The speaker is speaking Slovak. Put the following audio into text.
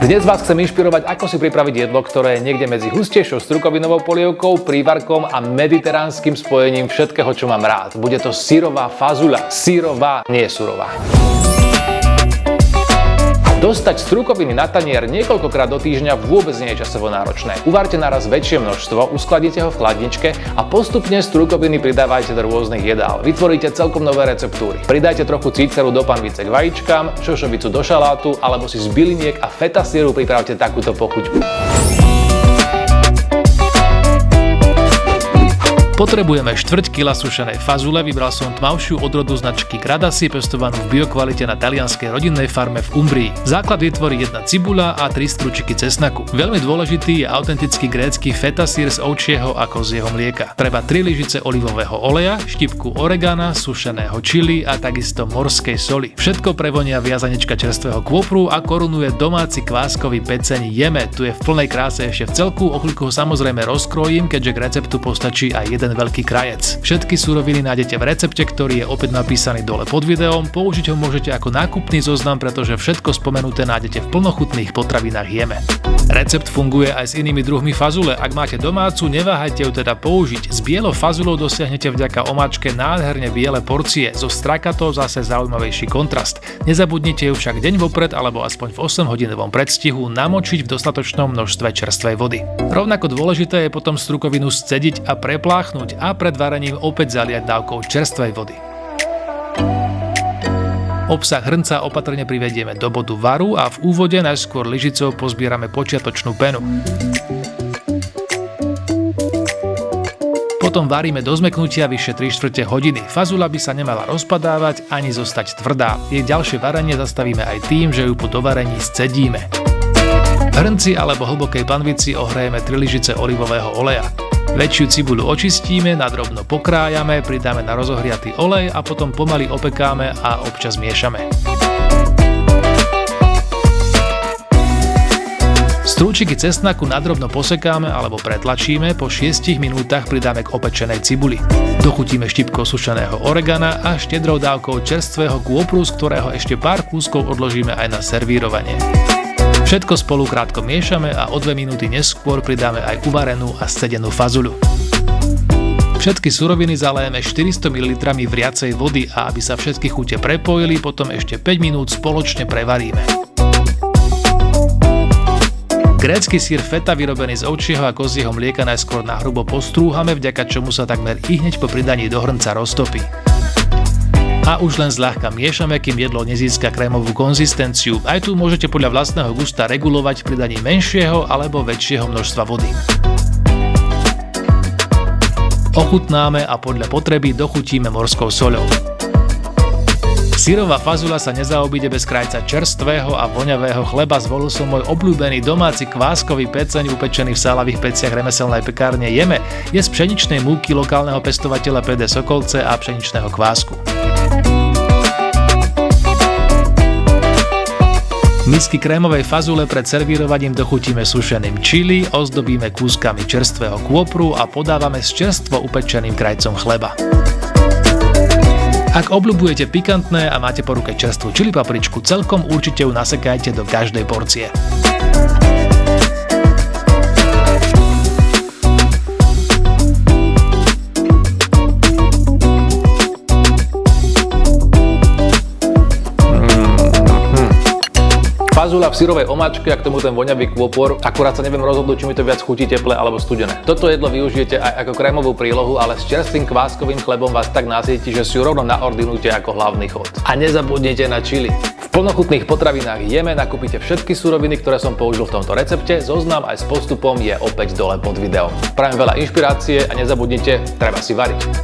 Dnes vás chcem inšpirovať, ako si pripraviť jedlo, ktoré je niekde medzi hustejšou strukovinovou polievkou, prívarkom a mediteránskym spojením všetkého, čo mám rád. Bude to syrová fazuľa. Syrová, nie surová. Dostať strukoviny na tanier niekoľkokrát do týždňa vôbec nie je časovo náročné. Uvarte naraz väčšie množstvo, uskladíte ho v chladničke a postupne strukoviny pridávajte do rôznych jedál. Vytvoríte celkom nové receptúry. Pridajte trochu cíceru do panvice k vajíčkam, šošovicu do šalátu alebo si z byliniek a feta syru pripravte takúto pochuť. Potrebujeme 1/4 kila sušenej fazule, vybral som tmavšiu odrodu značky Gradasi, pestovanú v biokvalite na talianskej rodinnej farme v Umbrii. Základ vytvorí 1 cibuľa a 3 stručiky cesnaku. Veľmi dôležitý je autentický grécky feta syr z ovčieho a kozieho mlieka. Treba 3 lyžice olivového oleja, štipku oregana, sušeného čili a takisto morskej soli. Všetko prevonia viazanečka čerstvého kôpru a korunuje domáci kváskový peceň jeme. Tu je v plnej kráse ešte v celku, ochľuku ho samozrejme rozkrojím, keďže k receptu postačí aj jeden veľký krajec. Všetky suroviny nájdete v recepte, ktorý je opäť napísaný dole pod videom. Použiť ho môžete ako nákupný zoznam, pretože všetko spomenuté nájdete v plnochutných potravinách jeme. Recept funguje aj s inými druhmi fazule. Ak máte domácu, neváhajte ju teda použiť. S bielou fazulou dosiahnete vďaka omáčke nádherne biele porcie, zo strakatou zase zaujímavejší kontrast. Nezabudnite ju však deň vopred alebo aspoň v 8-hodinovom predstihu namočiť v dostatočnom množstve čerstvej vody. Rovnako dôležité je potom strukovinu scediť a prepláchnuť a pred varením opäť zaliať dávkou čerstvej vody. Obsah hrnca opatrne privedieme do bodu varu a v úvode najskôr lyžicou pozbierame počiatočnú penu. Potom varíme do zmäknutia vyše 3/4 hodiny. Fazuľa by sa nemala rozpadávať ani zostať tvrdá. Jej ďalšie varenie zastavíme aj tým, že ju po dovarení scedíme. V hrnci alebo hlbokej panvici ohrejeme 3 lyžice olivového oleja. Väčšiu cibuľu očistíme, nadrobno pokrájame, pridáme na rozohriatý olej a potom pomaly opekáme a občas miešame. Strúčiky cesnaku nadrobno posekáme alebo pretlačíme, po 6 minútach pridáme k opečenej cibuli. Dochutíme štipkou sušeného oregana a štedrou dávkou čerstvého kôpru, z ktorého ešte pár kúskov odložíme aj na servírovanie. Všetko spolu krátko miešame a o 2 minúty neskôr pridáme aj uvarenú a scedenú fazuľu. Všetky suroviny zalejeme 400 ml vriacej vody a aby sa všetky chute prepojili, potom ešte 5 minút spoločne prevaríme. Grécky syr feta vyrobený z ovčieho a kozieho mlieka najskôr nahrubo postrúhame, vďaka čomu sa takmer ihneď po pridaní do hrnca roztopí. A už len zľahka miešame, kým jedlo nezíska krémovú konzistenciu. Aj tu môžete podľa vlastného gusta regulovať pridaním menšieho alebo väčšieho množstva vody. Ochutnáme a podľa potreby dochutíme morskou soľou. Syrová fazuľa sa nezaobíde bez krajca čerstvého a voňavého chleba. Zvolil som môj obľúbený domáci kváskový peceň upečený v sálavých peciach remeselnej pekárne Jeme. Je z pšeničnej múky lokálneho pestovateľa PD Sokolce a pšeničného kvásku. Misky krémovej fazule pred servírovaním dochutíme sušeným čili, ozdobíme kúskami čerstvého kôpru a podávame s čerstvo upečeným krajcom chleba. Ak obľubujete pikantné a máte po ruke čerstvú čili papričku, celkom určite ju nasekajte do každej porcie. Fazuľa v syrovej omáčke a k tomu ten voňavý kôpor, akurát sa neviem rozhodnúť, či mi to viac chutí teple alebo studené. Toto jedlo využijete aj ako krémovú prílohu, ale s čerstvým kváskovým chlebom vás tak nasytí, že si ju rovno naordinujete ako hlavný chod. A nezabudnite na čili. V plnochutných potravinách Jeme nakúpite všetky suroviny, ktoré som použil v tomto recepte. Zoznam aj s postupom je opäť dole pod videom. Prajem veľa inšpirácie a nezabudnite, treba si variť.